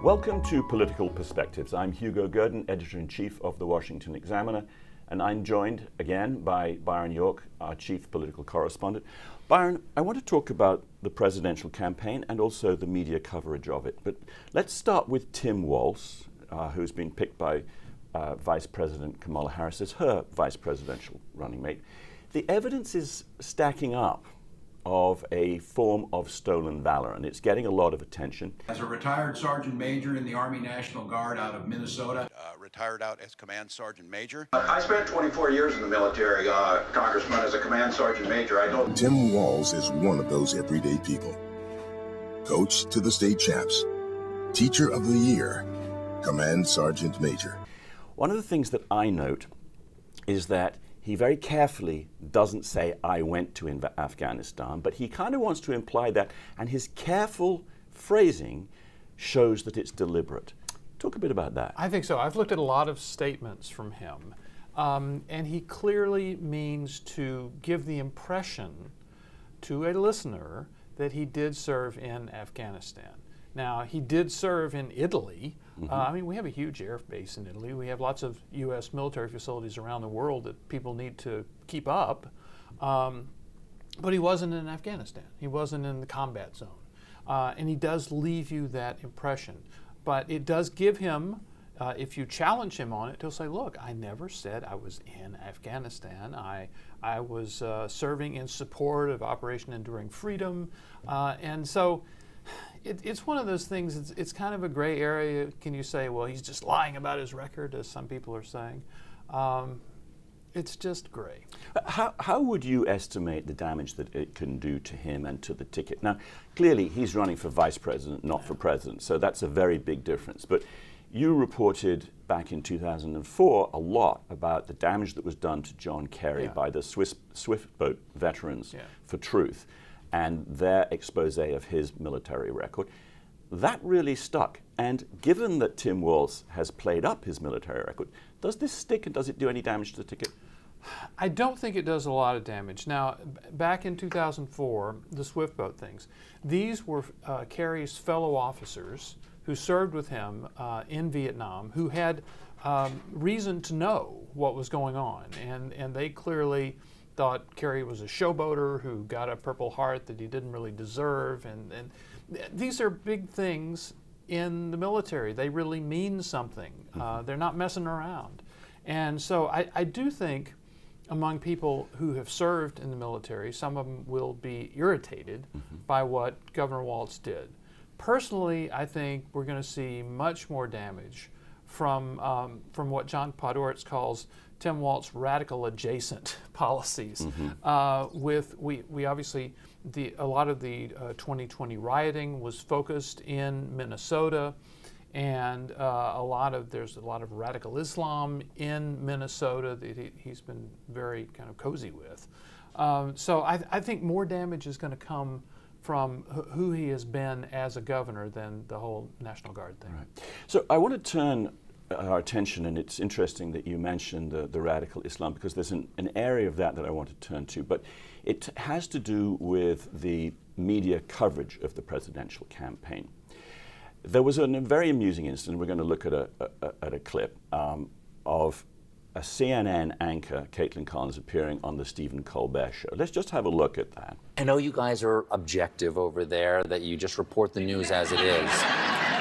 Welcome to Political Perspectives. I'm Hugo Gurdon, Editor-in-Chief of the Washington Examiner, and I'm joined again by Byron York, our Chief Political Correspondent. Byron, I want to talk about the presidential campaign and also the media coverage of it. But let's start with Tim Walz, who's been picked by Vice President Kamala Harris as her vice presidential running mate. The evidence is stacking up of a form of stolen valor, and it's getting a lot of attention. As a retired Sergeant Major in the Army National Guard out of Minnesota. Retired out as Command Sergeant Major. I spent 24 years in the military, Congressman, as a Command Sergeant Major. I know. Tim Walz is one of those everyday people. Coach to the state champs, Teacher of the Year, Command Sergeant Major. One of the things that I note is that he very carefully doesn't say, I went to Afghanistan, but he kind of wants to imply that, and his careful phrasing shows that it's deliberate. Talk a bit about that. I think so. I've looked at a lot of statements from him, and he clearly means to give the impression to a listener that he did serve in Afghanistan. Now, he did serve in Italy. I mean, we have a huge air base in Italy. We have lots of U.S. military facilities around the world that people need to keep up. But he wasn't in Afghanistan. He wasn't in the combat zone. And he does leave you that impression. But it does give him, if you challenge him on it, he'll say, look, I never said I was in Afghanistan. I was serving in support of Operation Enduring Freedom. And so it's one of those things, it's kind of a gray area. Can you say, well, he's just lying about his record, as some people are saying? It's just gray. How would you estimate the damage that it can do to him and to the ticket? Now, clearly, he's running for vice president, not for president, so that's a very big difference. But you reported back in 2004 a lot about the damage that was done to John Kerry by the Swift Boat Veterans for Truth and their expose of his military record. That really stuck. And given that Tim Walz has played up his military record, does this stick and does it do any damage to the ticket? I don't think it does a lot of damage. Now, back in 2004, the Swift Boat things, these were Kerry's fellow officers who served with him in Vietnam, who had reason to know what was going on. And they clearly thought Kerry was a showboater who got a Purple Heart that he didn't really deserve. And these are big things in the military. They really mean something. They're not messing around. And so I do think among people who have served in the military, some of them will be irritated by what Governor Walz did. Personally, I think we're going to see much more damage from what John Podhoretz calls Tim Walz radical adjacent policies. We obviously, a lot of the 2020 rioting was focused in Minnesota, and there's a lot of radical Islam in Minnesota that he's been very kind of cozy with. So I think more damage is going to come from who he has been as a governor than the whole National Guard thing. Right. So I want to turn our attention, and it's interesting that you mentioned the radical Islam, because there's an area of that I want to turn to, but it has to do with the media coverage of the presidential campaign. There was a very amusing incident. We're going to look at a clip of a CNN anchor, Caitlin Collins, appearing on the Stephen Colbert Show. Let's just have a look at that. I know you guys are objective over there, that you just report the news as it is.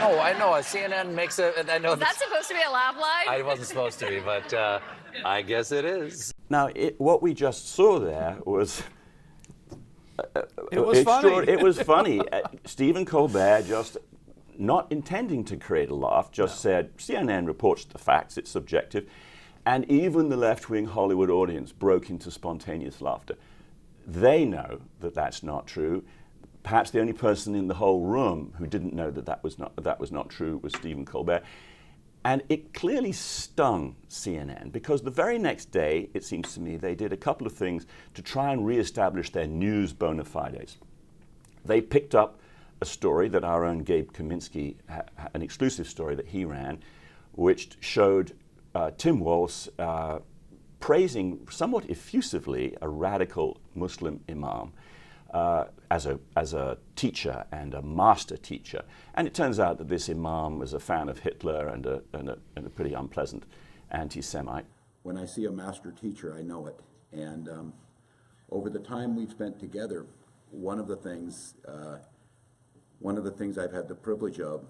Oh, I know. CNN makes a. I know. Was that supposed to be a laugh line? I wasn't supposed to be, but I guess it is. Now, what we just saw there was. It was funny. It was funny. Stephen Colbert, just not intending to create a laugh, just said, CNN reports the facts, it's subjective. And even the left-wing Hollywood audience broke into spontaneous laughter. They know that that's not true. Perhaps the only person in the whole room who didn't know that that was not true was Stephen Colbert. And it clearly stung CNN, because the very next day, it seems to me, they did a couple of things to try and reestablish their news bona fides. They picked up a story that our own Gabe Kaminsky, an exclusive story that he ran, which showed Tim Walz praising somewhat effusively a radical Muslim imam as a teacher and a master teacher. And it turns out that this imam was a fan of Hitler and a pretty unpleasant anti-Semite. When I see a master teacher, I know it. And over the time we've spent together, one of the things I've had the privilege of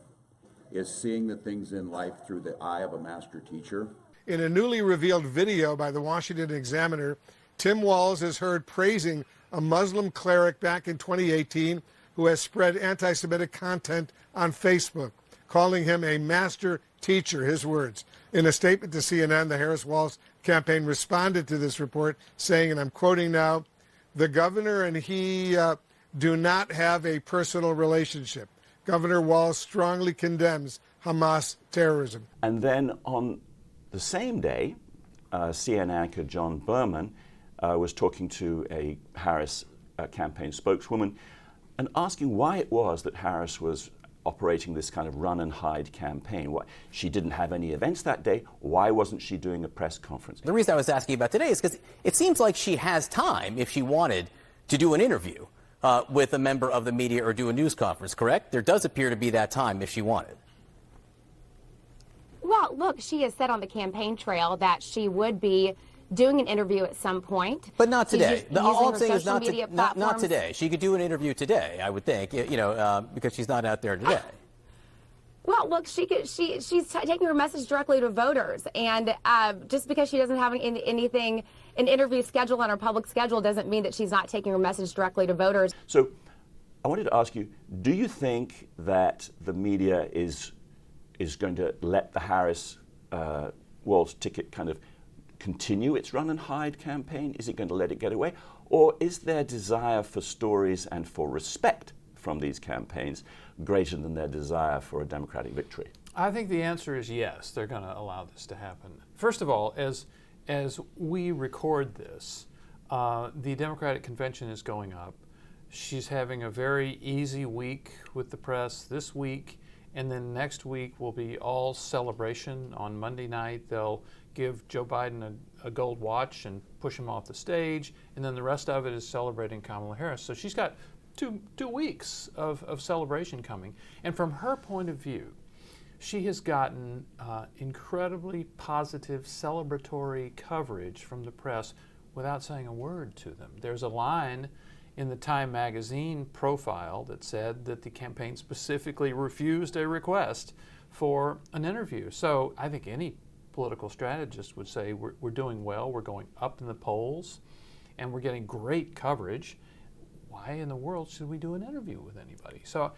is seeing the things in life through the eye of a master teacher. In a newly revealed video by the Washington Examiner, Tim Walz is heard praising a Muslim cleric back in 2018 who has spread anti-Semitic content on Facebook, calling him a master teacher, his words. In a statement to CNN, the Harris-Walz campaign responded to this report, saying, and I'm quoting now, "The governor and he do not have a personal relationship. Governor Walz strongly condemns Hamas terrorism." And then on the same day, CNN anchor John Berman was talking to a Harris campaign spokeswoman and asking why it was that Harris was operating this kind of run and hide campaign. Why, she didn't have any events that day. Why wasn't she doing a press conference? The reason I was asking about today is because it seems like she has time if she wanted to do an interview with a member of the media or do a news conference, correct? There does appear to be that time if she wanted. Well, look, she has said on the campaign trail that she would be doing an interview at some point. But not today. All I'm saying is not today. She could do an interview today, I would think, because she's not out there today. Well, look, she's taking her message directly to voters, and just because she doesn't have an interview schedule on her public schedule doesn't mean that she's not taking her message directly to voters. So I wanted to ask you, do you think that the media is going to let the Harris-Walz ticket kind of continue its run and hide campaign? Is it going to let it get away? Or is their desire for stories and for respect from these campaigns greater than their desire for a Democratic victory? I think the answer is yes, they're going to allow this to happen. First of all, as we record this, the Democratic convention is going up. She's having a very easy week with the press this week, and then next week will be all celebration. On Monday night, they'll give Joe Biden a gold watch and push him off the stage, and then the rest of it is celebrating Kamala Harris. So she's got two weeks of celebration coming. And from her point of view, she has gotten incredibly positive, celebratory coverage from the press without saying a word to them. There's a line in the Time magazine profile that said that the campaign specifically refused a request for an interview. So I think any political strategist would say we're doing well, we're going up in the polls, and we're getting great coverage. Why in the world should we do an interview with anybody? So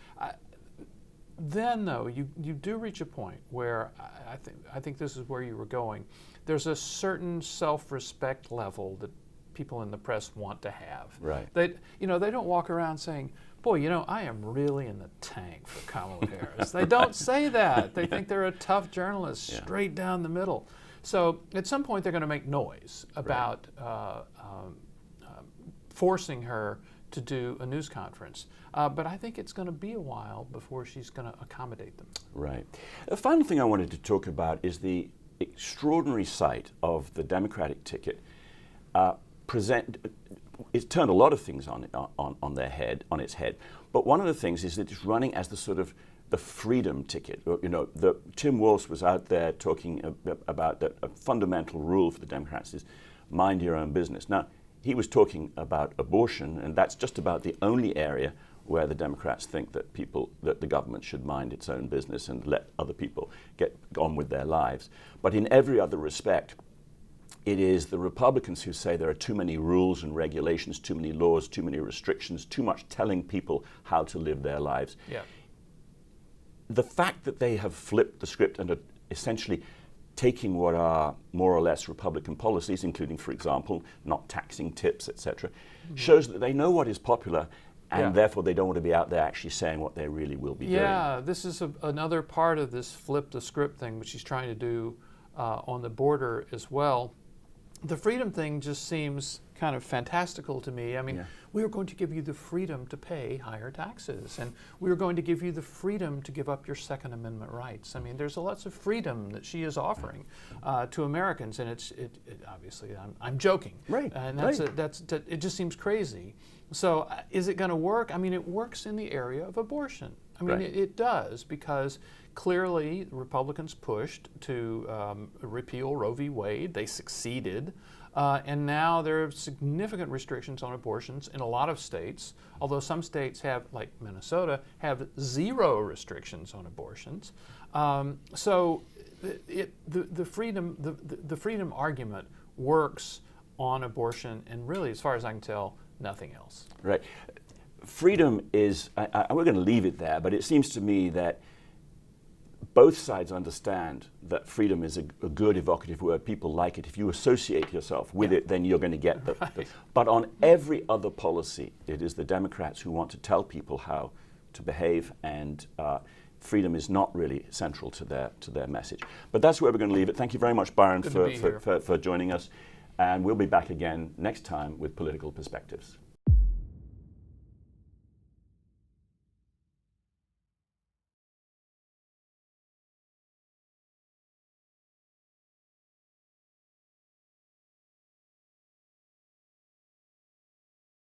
then, though, you do reach a point where I think this is where you were going. There's a certain self-respect level that people in the press want to have. Right. They don't walk around saying, "Boy, I am really in the tank for Kamala Harris." They don't say that. They think they're a tough journalist, straight down the middle. So at some point, they're going to make noise about forcing her to do a news conference. But I think it's going to be a while before she's going to accommodate them. Right. The final thing I wanted to talk about is the extraordinary sight of the Democratic ticket. It's turned a lot of things on its head. But one of the things is that it's running as the sort of the freedom ticket. Tim Walz was out there talking about that a fundamental rule for the Democrats is mind your own business. Now, he was talking about abortion, and that's just about the only area where the Democrats think that the government should mind its own business and let other people get on with their lives. But in every other respect, it is the Republicans who say there are too many rules and regulations, too many laws, too many restrictions, too much telling people how to live their lives. Yeah. The fact that they have flipped the script and are essentially taking what are more or less Republican policies, including, for example, not taxing tips, etc., shows that they know what is popular, and therefore they don't want to be out there actually saying what they really will be doing. Yeah, this is another part of this flip the script thing, which he's trying to do on the border as well. The freedom thing just seems kind of fantastical to me. I mean, we are going to give you the freedom to pay higher taxes, and we are going to give you the freedom to give up your Second Amendment rights. I mean, there's lots of freedom that she is offering to Americans, and it obviously I'm joking, right? And it just seems crazy So is it going to work? I mean, it works in the area of abortion. I mean, Right. it does, because clearly Republicans pushed to repeal Roe v. Wade. They succeeded. And now there are significant restrictions on abortions in a lot of states, although some states have, like Minnesota, have 0 restrictions on abortions. So the freedom argument works on abortion, and really, as far as I can tell, nothing else. Right. Freedom is, we're going to leave it there, but it seems to me that both sides understand that freedom is a good evocative word. People like it. If you associate yourself with it, then you're going to get the. But on every other policy, it is the Democrats who want to tell people how to behave, and freedom is not really central to their message. But that's where we're going to leave it. Thank you very much, Byron, for joining us. And we'll be back again next time with Political Perspectives.